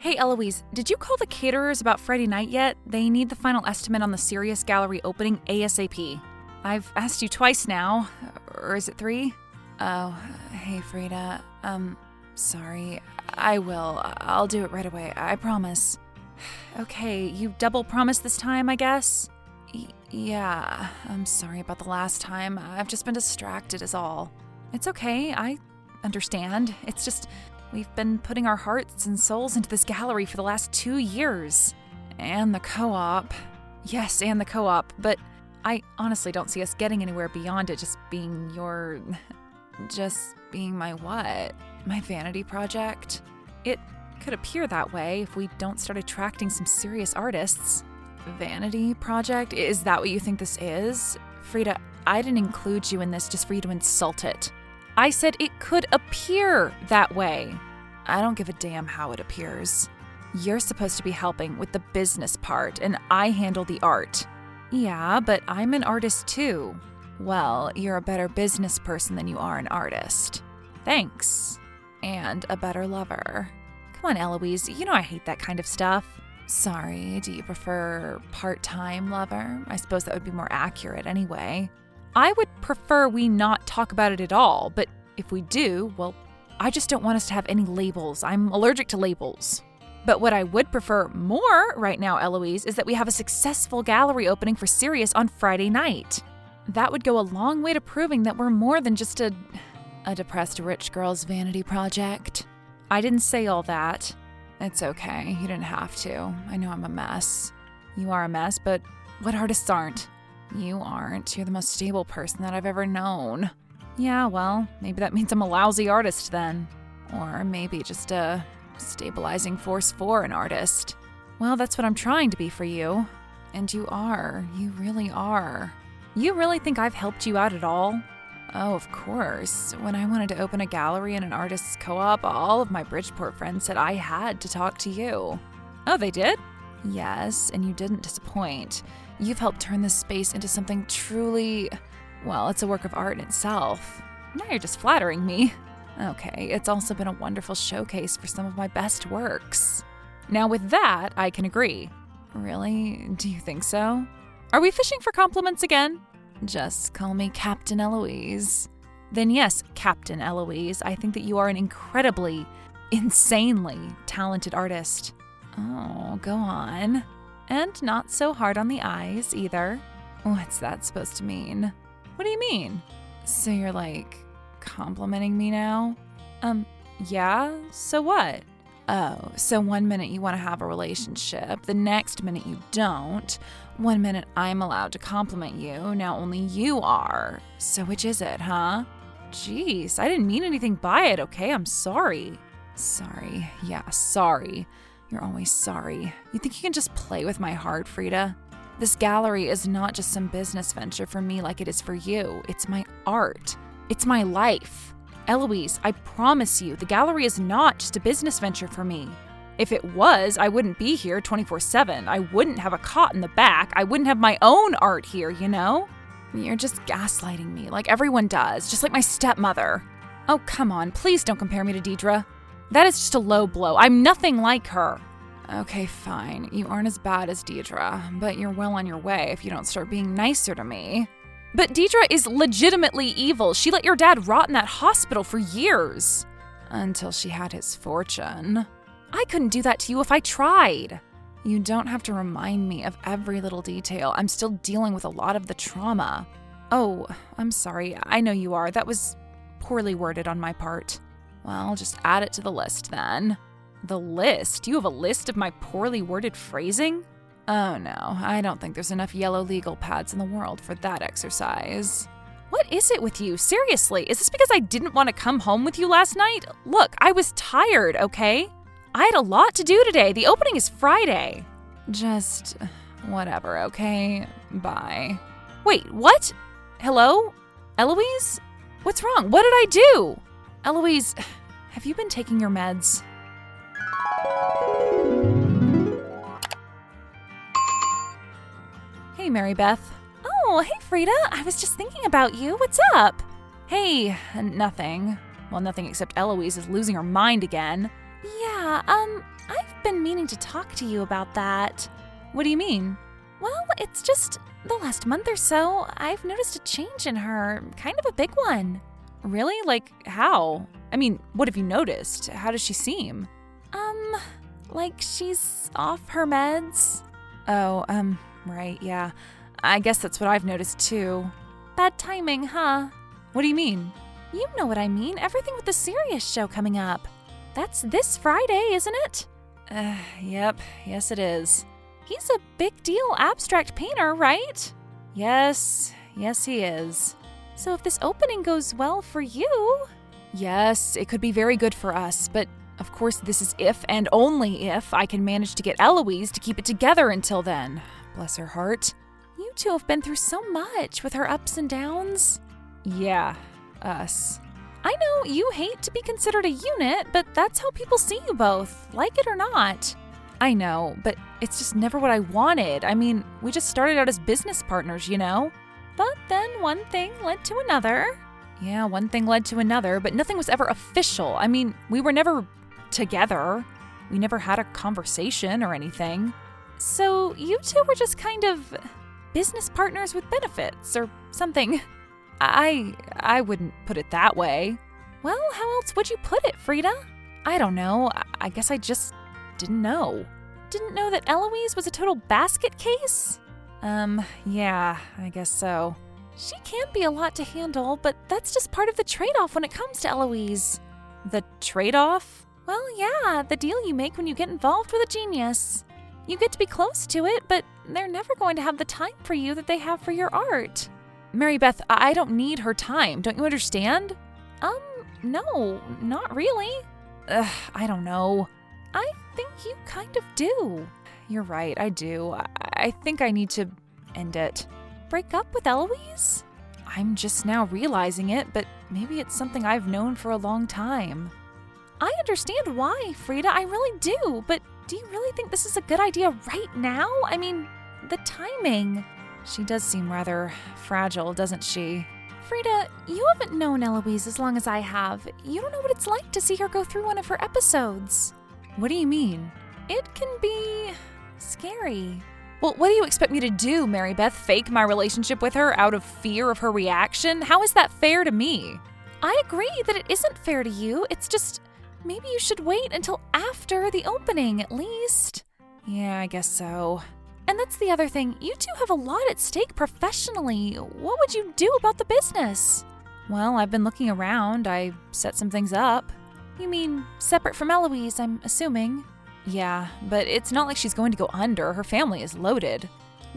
Hey Eloise, did you call the caterers about Friday night yet? They need the final estimate on the Sirius Gallery opening ASAP. I've asked you twice now, or is it 3? Oh, hey Frida, sorry. I will. I'll do it right away, I promise. Okay, you double promised this time, I guess? Yeah, I'm sorry about the last time. I've just been distracted is all. It's okay, I understand. It's just, we've been putting our hearts and souls into this gallery for the last 2 years. And the co-op. Yes, and the co-op, but I honestly don't see us getting anywhere beyond it just being my what? My vanity project? It could appear that way if we don't start attracting some serious artists. Vanity project? Is that what you think this is? Frida, I didn't include you in this just for you to insult it. I said it could appear that way. I don't give a damn how it appears. You're supposed to be helping with the business part, and I handle the art. Yeah, but I'm an artist too. Well, you're a better business person than you are an artist. Thanks. And a better lover. Come on, Eloise, you know I hate that kind of stuff. Sorry, do you prefer part-time lover? I suppose that would be more accurate anyway. I would prefer we not talk about it at all, but if we do, well, I just don't want us to have any labels. I'm allergic to labels. But what I would prefer more right now, Eloise, is that we have a successful gallery opening for Sirius on Friday night. That would go a long way to proving that we're more than just a depressed rich girl's vanity project. I didn't say all that. It's okay, you didn't have to. I know I'm a mess. You are a mess, but what artists aren't? You aren't. You're the most stable person that I've ever known. Yeah, well, maybe that means I'm a lousy artist then. Or maybe just a stabilizing force for an artist. Well, that's what I'm trying to be for you. And you are. You really are. You really think I've helped you out at all? Oh, of course. When I wanted to open a gallery and an artist's co-op, all of my Bridgeport friends said I had to talk to you. Oh, they did? Yes, and you didn't disappoint. You've helped turn this space into something truly, well, it's a work of art in itself. Now you're just flattering me. Okay, it's also been a wonderful showcase for some of my best works. Now with that, I can agree. Really? Do you think so? Are we fishing for compliments again? Just call me Captain Eloise. Then yes, Captain Eloise, I think that you are an incredibly, insanely talented artist. Oh, go on. And not so hard on the eyes, either. What's that supposed to mean? What do you mean? So you're like, complimenting me now? Yeah, so what? Oh, so one minute you want to have a relationship, the next minute you don't. 1 minute I'm allowed to compliment you, now only you are. So which is it, huh? Jeez, I didn't mean anything by it, okay? I'm sorry. Sorry. Yeah, sorry. You're always sorry. You think you can just play with my heart, Frida? This gallery is not just some business venture for me like it is for you. It's my art. It's my life. Eloise, I promise you, the gallery is not just a business venture for me. If it was, I wouldn't be here 24/7. I wouldn't have a cot in the back. I wouldn't have my own art here, you know? You're just gaslighting me like everyone does, just like my stepmother. Oh, come on, please don't compare me to Diedra. That is just a low blow. I'm nothing like her. Okay, fine. You aren't as bad as Diedra, but you're well on your way if you don't start being nicer to me. But Diedra is legitimately evil. She let your dad rot in that hospital for years. Until she had his fortune. I couldn't do that to you if I tried. You don't have to remind me of every little detail. I'm still dealing with a lot of the trauma. Oh, I'm sorry. I know you are. That was poorly worded on my part. Well, just add it to the list then. The list? You have a list of my poorly worded phrasing? Oh no, I don't think there's enough yellow legal pads in the world for that exercise. What is it with you? Seriously, is this because I didn't want to come home with you last night? Look, I was tired, okay? I had a lot to do today. The opening is Friday. Just whatever, okay? Bye. Wait, what? Hello? Eloise? What's wrong? What did I do? Eloise, have you been taking your meds? Hey, Mary Beth. Oh, hey, Frida. I was just thinking about you. What's up? Hey, nothing. Well, nothing except Eloise is losing her mind again. Yeah, I've I've been meaning to talk to you about that. What do you mean? Well, it's just the last month or so, I've noticed a change in her, kind of a big one. Really? Like, how? I mean, what have you noticed? How does she seem? Like she's off her meds. Oh, right, yeah. I guess that's what I've noticed too. Bad timing, huh? What do you mean? You know what I mean, everything with the Sirius show coming up. That's this Friday, isn't it? Yep, yes it is. He's a big deal abstract painter, right? Yes he is. So if this opening goes well for you... Yes, it could be very good for us, but of course this is if and only if I can manage to get Eloise to keep it together until then. Bless her heart. You two have been through so much with her ups and downs. Yeah, us. I know you hate to be considered a unit, but that's how people see you both, like it or not. I know, but it's just never what I wanted. I mean, we just started out as business partners, you know? But then one thing led to another. Yeah, one thing led to another, but nothing was ever official. I mean, we were never together. We never had a conversation or anything. So you two were just kind of business partners with benefits or something. I wouldn't put it that way. Well, how else would you put it, Frida? I don't know. I guess I just didn't know. Didn't know that Eloise was a total basket case? Yeah, I guess so. She can be a lot to handle, but that's just part of the trade-off when it comes to Eloise. The trade-off? Well, yeah, the deal you make when you get involved with a genius. You get to be close to it, but they're never going to have the time for you that they have for your art. Mary Beth, I don't need her time. Don't you understand? No, not really. I don't know. I think you kind of do. You're right, I do. I think I need to end it. Break up with Eloise? I'm just now realizing it, but maybe it's something I've known for a long time. I understand why, Frida, I really do, but do you really think this is a good idea right now? I mean, the timing. She does seem rather fragile, doesn't she? Frida, you haven't known Eloise as long as I have. You don't know what it's like to see her go through one of her episodes. What do you mean? It can be scary. Well, what do you expect me to do, Mary Beth? Fake my relationship with her out of fear of her reaction? How is that fair to me? I agree that it isn't fair to you. It's just, maybe you should wait until after the opening, at least. Yeah, I guess so. And that's the other thing. You two have a lot at stake professionally. What would you do about the business? Well, I've been looking around. I set some things up. You mean separate from Eloise, I'm assuming? Yeah, but it's not like she's going to go under. Her family is loaded.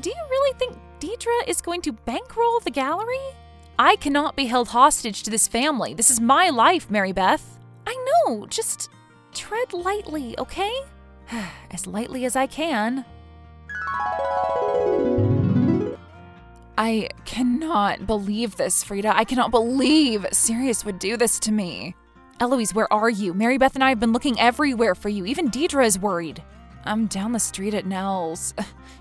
Do you really think Diedra is going to bankroll the gallery? I cannot be held hostage to this family. This is my life, Mary Beth. I know, just tread lightly, okay? As lightly as I can. I cannot believe this, Frida. I cannot believe Sirius would do this to me. Eloise, where are you? Mary Beth and I have been looking everywhere for you. Even Diedra is worried. I'm down the street at Nell's.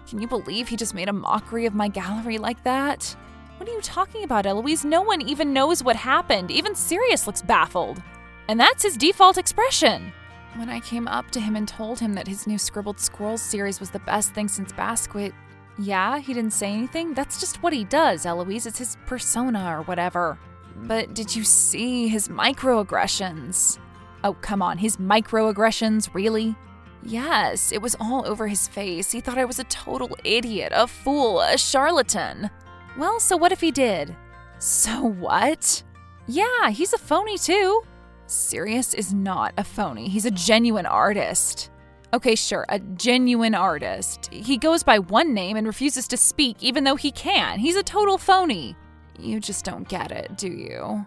Can you believe he just made a mockery of my gallery like that? What are you talking about, Eloise? No one even knows what happened. Even Sirius looks baffled. And that's his default expression. When I came up to him and told him that his new Scribbled Squirrels series was the best thing since Basquiat, yeah, he didn't say anything. That's just what he does, Eloise. It's his persona or whatever. But did you see his microaggressions? Oh, come on, his microaggressions, really? Yes, it was all over his face. He thought I was a total idiot, a fool, a charlatan. Well, so what if he did? So what? Yeah, he's a phony too. Sirius is not a phony. He's a genuine artist. Okay, sure, a genuine artist. He goes by one name and refuses to speak even though he can. He's a total phony. You just don't get it, do you?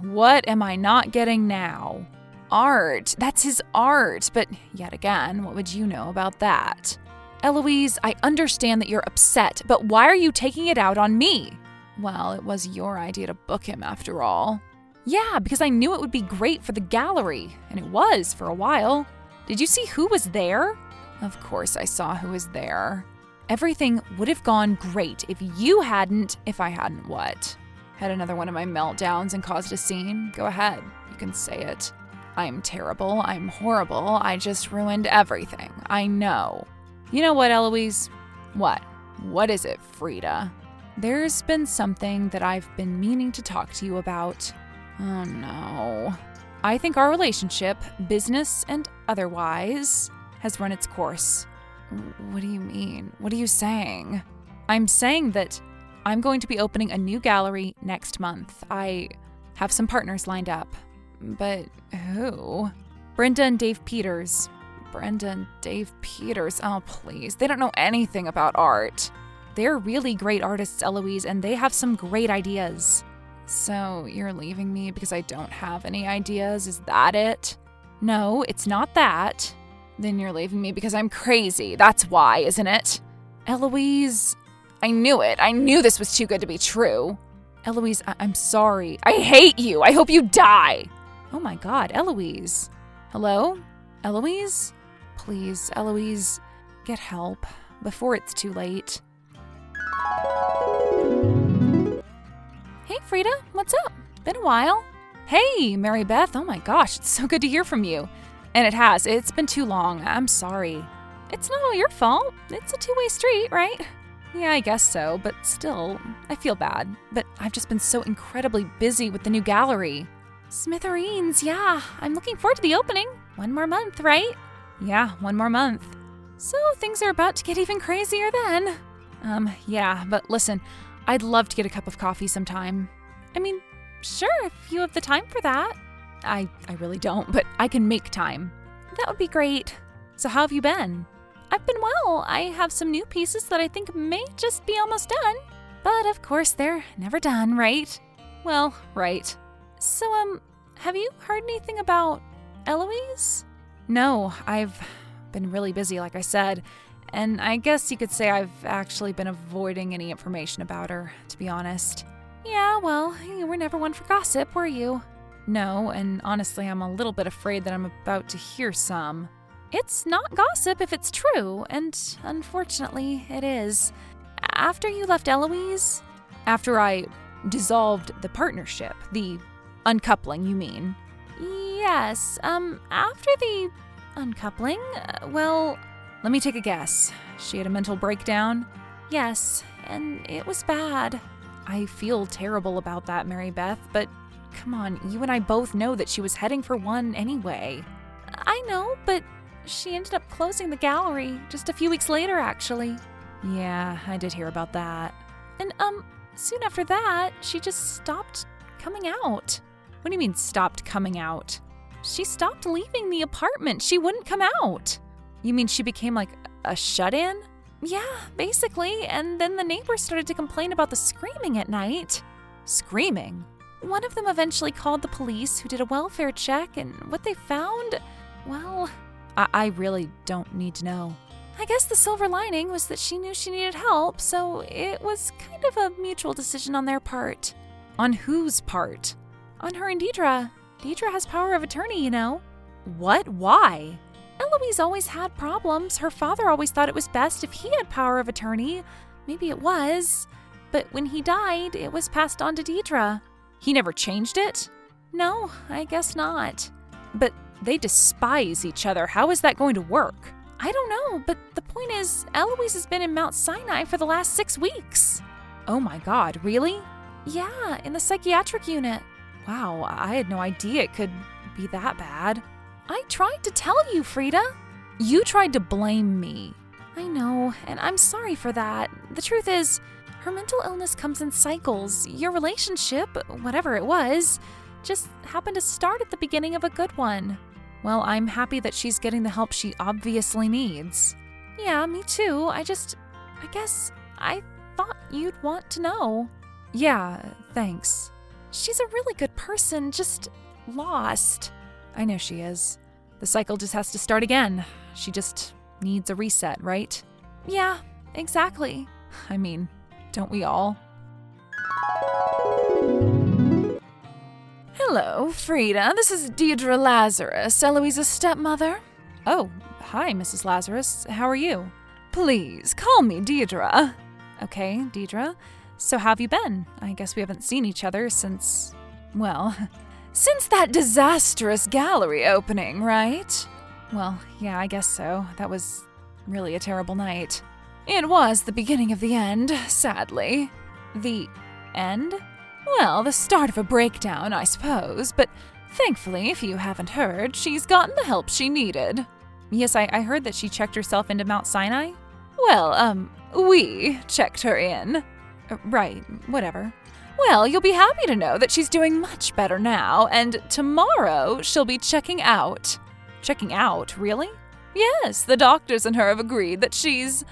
What am I not getting now? Art. That's his art. But yet again, what would you know about that? Eloise, I understand that you're upset, but why are you taking it out on me? Well, it was your idea to book him after all. Yeah, because I knew it would be great for the gallery, and it was for a while. Did you see who was there? Of course I saw who was there. Everything would have gone great if I hadn't what? Had another one of my meltdowns and caused a scene? Go ahead, you can say it. I'm terrible. I'm horrible. I just ruined everything. I know. You know what, Eloise? What? What is it, Frida? There's been something that I've been meaning to talk to you about. Oh no. I think our relationship, business and otherwise, has run its course. What do you mean? What are you saying? I'm saying that I'm going to be opening a new gallery next month. I have some partners lined up. But who? Brenda and Dave Peters. Brenda and Dave Peters. Oh, please. They don't know anything about art. They're really great artists, Eloise, and they have some great ideas. So you're leaving me because I don't have any ideas? Is that it? No, it's not that. Then you're leaving me because I'm crazy. That's why, isn't it? Eloise, I knew it. I knew this was too good to be true. Eloise, I'm sorry. I hate you. I hope you die. Oh my God, Eloise. Hello? Eloise? Please, Eloise, get help before it's too late. Hey, Frida, what's up? Been a while. Hey, Mary Beth. Oh my gosh, it's so good to hear from you. And it has. It's been too long. I'm sorry. It's not all your fault. It's a two-way street, right? Yeah, I guess so, but still, I feel bad. But I've just been so incredibly busy with the new gallery. Smithereens, yeah. I'm looking forward to the opening. 1 more month, right? Yeah, 1 more month. So things are about to get even crazier then. Yeah, but listen, I'd love to get a cup of coffee sometime. I mean, sure, if you have the time for that. I really don't, but I can make time. That would be great. So how have you been? I've been well. I have some new pieces that I think may just be almost done. But of course, they're never done, right? Well, right. So, have you heard anything about Eloise? No, I've been really busy, like I said. And I guess you could say I've actually been avoiding any information about her, to be honest. Yeah, well, you were never one for gossip, were you? No, and honestly, I'm a little bit afraid that I'm about to hear some. It's not gossip if it's true, and unfortunately, it is. After you left Eloise? After I dissolved the partnership, the uncoupling, you mean? Yes, after the uncoupling, well... Let me take a guess. She had a mental breakdown? Yes, and it was bad. I feel terrible about that, Mary Beth, but come on, you and I both know that she was heading for one anyway. I know, but she ended up closing the gallery just a few weeks later, actually. Yeah, I did hear about that. And, soon after that, she just stopped coming out. What do you mean, stopped coming out? She stopped leaving the apartment. She wouldn't come out. You mean she became like a shut-in? Yeah, basically. And then the neighbors started to complain about the screaming at night. Screaming? One of them eventually called the police, who did a welfare check, and what they found, well... I really don't need to know. I guess the silver lining was that she knew she needed help, so it was kind of a mutual decision on their part. On whose part? On her and Diedra. Diedra has power of attorney, you know. What? Why? Eloise always had problems. Her father always thought it was best if he had power of attorney. Maybe it was. But when he died, it was passed on to Diedra. He never changed it? No, I guess not. But they despise each other. How is that going to work? I don't know, but the point is, Eloise has been in Mount Sinai for the last 6 weeks. Oh my God, really? Yeah, in the psychiatric unit. Wow, I had no idea it could be that bad. I tried to tell you, Frida. You tried to blame me. I know, and I'm sorry for that. The truth is, her mental illness comes in cycles. Your relationship, whatever it was, just happened to start at the beginning of a good one. Well, I'm happy that she's getting the help she obviously needs. Yeah, me too. I guess I thought you'd want to know. Yeah, thanks. She's a really good person, just lost. I know she is. The cycle just has to start again. She just needs a reset, right? Yeah, exactly. I mean, don't we all? Hello, Frida. This is Diedra Lazarus, Eloise's stepmother. Oh, hi, Mrs. Lazarus. How are you? Please, call me Diedra. Okay, Diedra. So how have you been? I guess we haven't seen each other since, well, Since that disastrous gallery opening, right? Well, yeah, I guess so. That was really a terrible night. It was the beginning of the end, sadly. The end? Well, the start of a breakdown, I suppose, but thankfully, if you haven't heard, she's gotten the help she needed. Yes, I heard that she checked herself into Mount Sinai. Well, we checked her in. Right, whatever. Well, you'll be happy to know that she's doing much better now, and tomorrow she'll be checking out. Checking out, really? Yes, the doctors and her have agreed that she's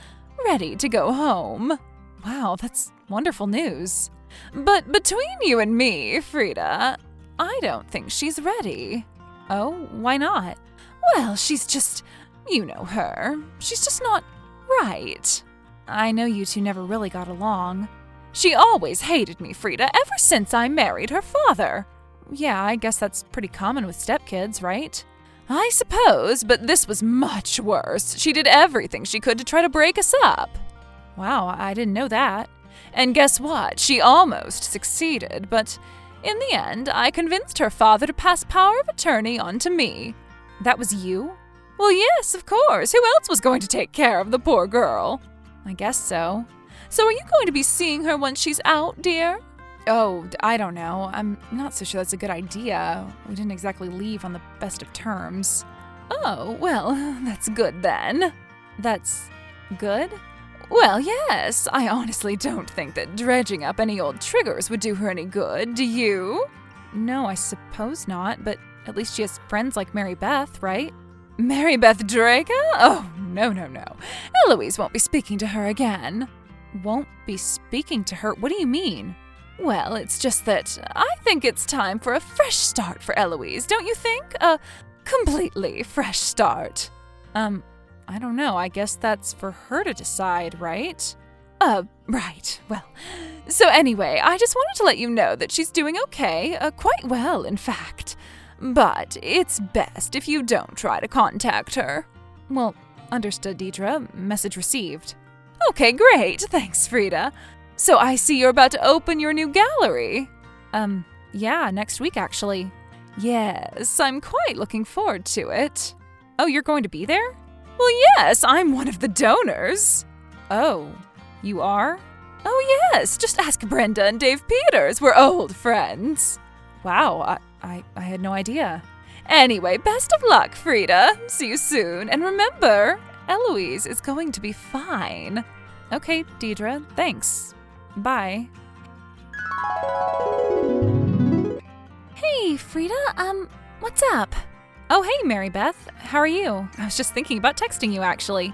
ready to go home. Wow, that's wonderful news. But between you and me, Frida, I don't think she's ready. Oh, why not? Well, she's just, you know her. She's just not right. I know you two never really got along. She always hated me, Frida, ever since I married her father. Yeah, I guess that's pretty common with stepkids, right? I suppose, but this was much worse. She did everything she could to try to break us up. Wow, I didn't know that. And guess what? She almost succeeded, but in the end, I convinced her father to pass power of attorney on to me. That was you? Well, yes, of course. Who else was going to take care of the poor girl? I guess so. So are you going to be seeing her once she's out, dear? Oh, I don't know. I'm not so sure that's a good idea. We didn't exactly leave on the best of terms. Oh, well, that's good then. That's good? Well, yes. I honestly don't think that dredging up any old triggers would do her any good, do you? No, I suppose not, but at least she has friends like Mary Beth, right? Mary Beth Draca? Oh, no. Eloise won't be speaking to her again. Won't be speaking to her? What do you mean? Well, it's just that I think it's time for a fresh start for Eloise, don't you think? A completely fresh start. I don't know. I guess that's for her to decide, right? Right. Well, so anyway, I just wanted to let you know that she's doing okay, quite well, in fact. But it's best if you don't try to contact her. Well, understood, Diedra. Message received. Okay, great. Thanks, Frida. So I see you're about to open your new gallery. Yeah, next week, actually. Yes, I'm quite looking forward to it. Oh, you're going to be there? Well, yes, I'm one of the donors. Oh, you are? Oh, yes, just ask Brenda and Dave Peters. We're old friends. Wow, I had no idea. Anyway, best of luck, Frida. See you soon. And remember, Eloise is going to be fine. Okay, Diedra, thanks. Bye. Hey, Frida, what's up? Oh, hey, Mary Beth. How are you? I was just thinking about texting you, actually.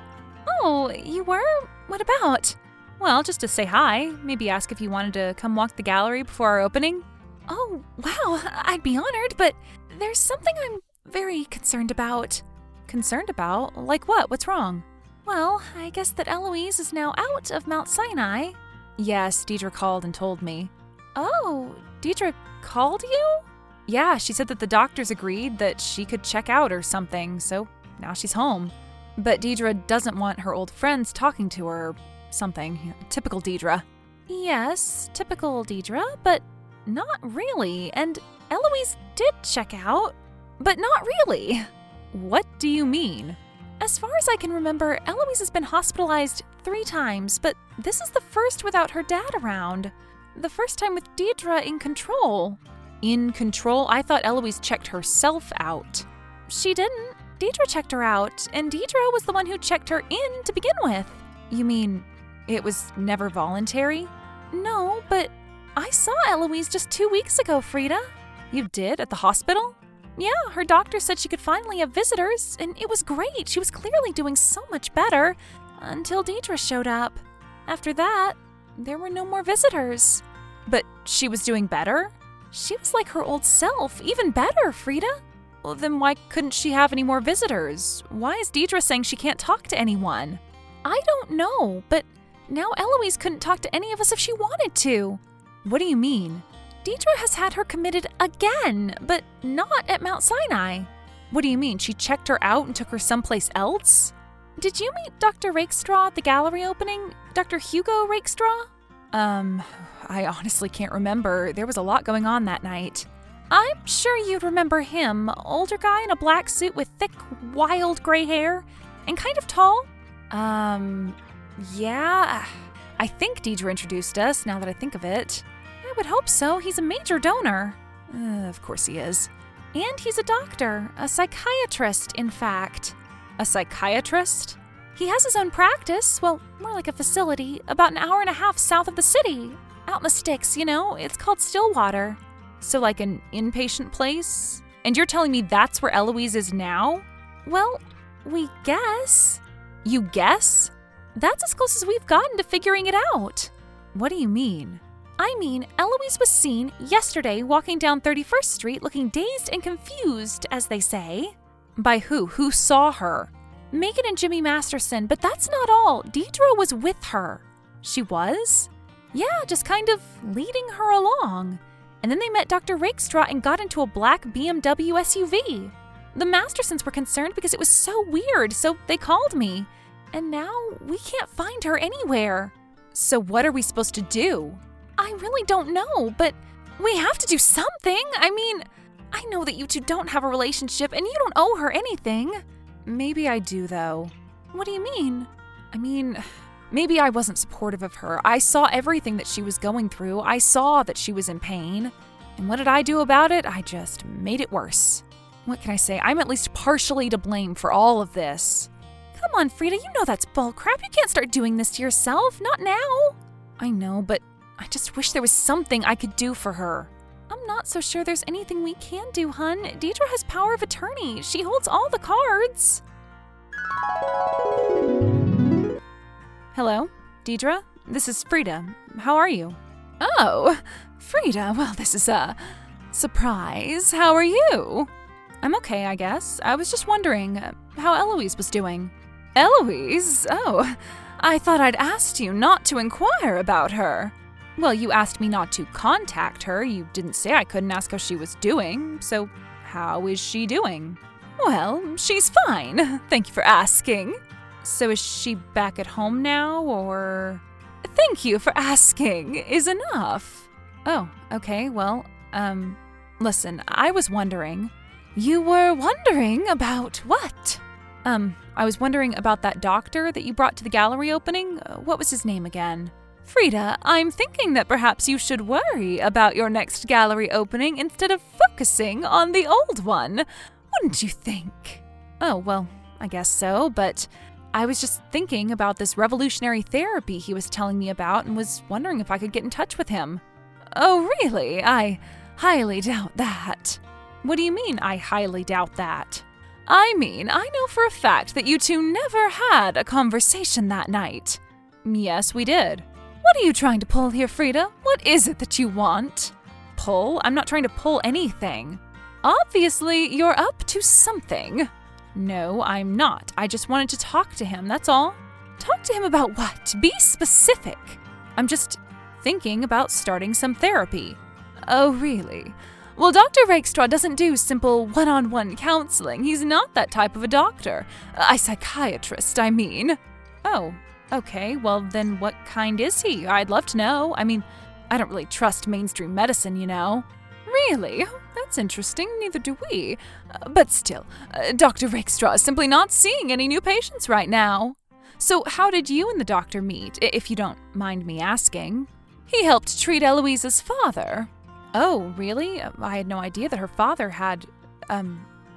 Oh, you were? What about? Well, just to say hi. Maybe ask if you wanted to come walk the gallery before our opening. Oh, wow, I'd be honored, but there's something I'm very concerned about. Concerned about? Like what? What's wrong? Well, I guess that Eloise is now out of Mount Sinai. Yes, Diedre called and told me. Oh, Diedre called you? Yeah, she said that the doctors agreed that she could check out or something, so now she's home. But Diedre doesn't want her old friends talking to her or something. Typical Diedre. Yes, typical Diedre, but not really. And Eloise did check out, but not really. What do you mean? As far as I can remember, Eloise has been hospitalized 3 times, but this is the first without her dad around. The first time with Diedre in control. In control? I thought Eloise checked herself out. She didn't. Diedre checked her out, and Diedre was the one who checked her in to begin with. You mean it was never voluntary? No, but I saw Eloise just 2 weeks ago, Frida. You did? At the hospital? Yeah, her doctor said she could finally have visitors, and it was great. She was clearly doing so much better until Diedre showed up. After that, there were no more visitors. But she was doing better? She was like her old self, even better, Frida. Well, then why couldn't she have any more visitors? Why is Diedre saying she can't talk to anyone? I don't know, but now Eloise couldn't talk to any of us if she wanted to. What do you mean? Diedre has had her committed again, but not at Mount Sinai. What do you mean? She checked her out and took her someplace else? Did you meet Dr. Rakestraw at the gallery opening? Dr. Hugo Rakestraw? I honestly can't remember. There was a lot going on that night. I'm sure you'd remember him. Older guy in a black suit with thick, wild gray hair and kind of tall. Yeah. I think Diedre introduced us, now that I think of it. I would hope so. He's a major donor. Of course he is. And he's a doctor. A psychiatrist, in fact. A psychiatrist? He has his own practice, well, more like a facility, about an hour and a half south of the city. Out in the sticks, you know, it's called Stillwater. So like an inpatient place? And you're telling me that's where Eloise is now? Well, we guess. You guess? That's as close as we've gotten to figuring it out. What do you mean? I mean, Eloise was seen yesterday walking down 31st Street looking dazed and confused, as they say. By who? Who saw her? Megan and Jimmy Masterson, but that's not all. Diedra was with her. She was? Yeah, just kind of leading her along. And then they met Dr. Rakestraw and got into a black BMW SUV. The Mastersons were concerned because it was so weird, so they called me. And now we can't find her anywhere. So what are we supposed to do? I really don't know, but we have to do something. I mean, I know that you two don't have a relationship and you don't owe her anything. Maybe I do, though. What do you mean? I mean, maybe I wasn't supportive of her. I saw everything that she was going through. I saw that she was in pain. And what did I do about it? I just made it worse. What can I say? I'm at least partially to blame for all of this. Come on, Frida, you know that's bullcrap. You can't start doing this to yourself. Not now. I know, but I just wish there was something I could do for her. I'm not so sure there's anything we can do, hun. Diedra has power of attorney. She holds all the cards. Hello, Diedra? This is Frida. How are you? Oh, Frida, well, this is a surprise. How are you? I'm okay, I guess. I was just wondering how Eloise was doing. Eloise? Oh, I thought I'd asked you not to inquire about her. Well, you asked me not to contact her. You didn't say I couldn't ask how she was doing. So how is she doing? Well, she's fine. Thank you for asking. So is she back at home now, or? Thank you for asking is enough. Oh, okay. Well, listen, I was wondering. You were wondering about what? I was wondering about that doctor that you brought to the gallery opening. What was his name again? Frida, I'm thinking that perhaps you should worry about your next gallery opening instead of focusing on the old one. Wouldn't you think? Oh, well, I guess so, but I was just thinking about this revolutionary therapy he was telling me about and was wondering if I could get in touch with him. Oh, really? I highly doubt that. What do you mean, I highly doubt that? I mean, I know for a fact that you two never had a conversation that night. Yes, we did. What are you trying to pull here, Frida? What is it that you want? Pull? I'm not trying to pull anything. Obviously, you're up to something. No, I'm not. I just wanted to talk to him, that's all. Talk to him about what? Be specific. I'm just thinking about starting some therapy. Oh, really? Well, Dr. Rakestraw doesn't do simple one-on-one counseling. He's not that type of a doctor. A psychiatrist, I mean. Oh, okay. Well, then what kind is he? I'd love to know. I mean, I don't really trust mainstream medicine, you know. Really? That's interesting. Neither do we. But still, Dr. Rakestraw is simply not seeing any new patients right now. So how did you and the doctor meet, if you don't mind me asking? He helped treat Eloise's father. Oh, really? I had no idea that her father had,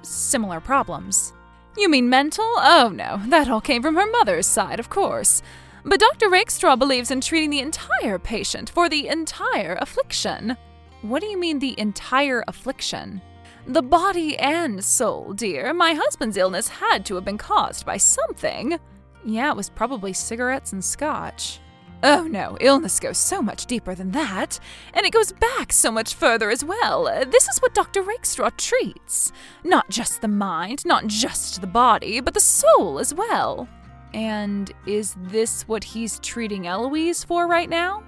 similar problems. You mean mental? Oh no, that all came from her mother's side, of course. But Dr. Rakestraw believes in treating the entire patient for the entire affliction. What do you mean, the entire affliction? The body and soul, dear. My husband's illness had to have been caused by something. Yeah, it was probably cigarettes and scotch. Oh no, illness goes so much deeper than that, and it goes back so much further as well. This is what Dr. Rakestraw treats. Not just the mind, not just the body, but the soul as well. And is this what he's treating Eloise for right now?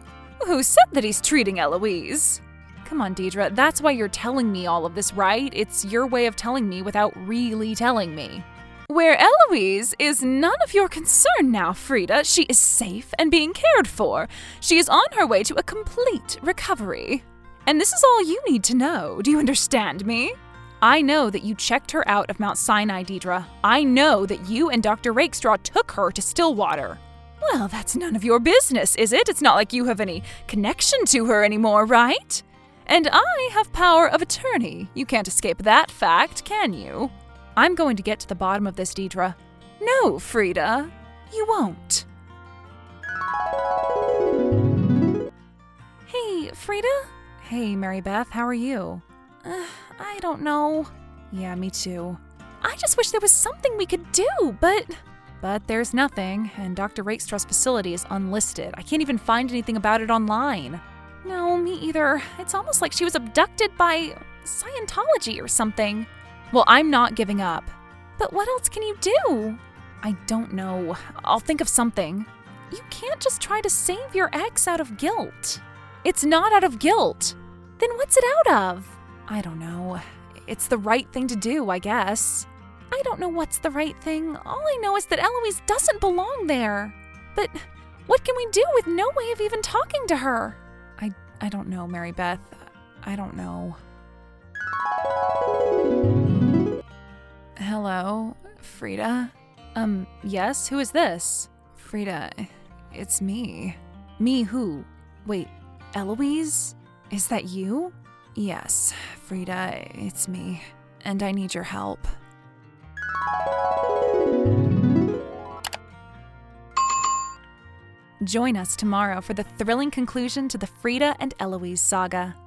Who said that he's treating Eloise? Come on, Diedra, that's why you're telling me all of this, right? It's your way of telling me without really telling me. Where Eloise is none of your concern now, Frida. She is safe and being cared for. She is on her way to a complete recovery. And this is all you need to know. Do you understand me? I know that you checked her out of Mount Sinai, Diedra. I know that you and Dr. Rakestraw took her to Stillwater. Well, that's none of your business, is it? It's not like you have any connection to her anymore, right? And I have power of attorney. You can't escape that fact, can you? I'm going to get to the bottom of this, Diedra. No, Frida, you won't. Hey, Frida? Hey, Mary Beth, how are you? I don't know. Yeah, me too. I just wish there was something we could do, but there's nothing, and Dr. Rakestraw's facility is unlisted. I can't even find anything about it online. No, me either. It's almost like she was abducted by Scientology or something. Well, I'm not giving up. But what else can you do? I don't know. I'll think of something. You can't just try to save your ex out of guilt. It's not out of guilt. Then what's it out of? I don't know. It's the right thing to do, I guess. I don't know what's the right thing. All I know is that Eloise doesn't belong there. But what can we do with no way of even talking to her? I don't know, Mary Beth. I don't know. Hello, Frida? Yes, who is this? Frida, it's me. Me who? Wait, Eloise? Is that you? Yes, Frida, it's me. And I need your help. Join us tomorrow for the thrilling conclusion to the Frida and Eloise saga.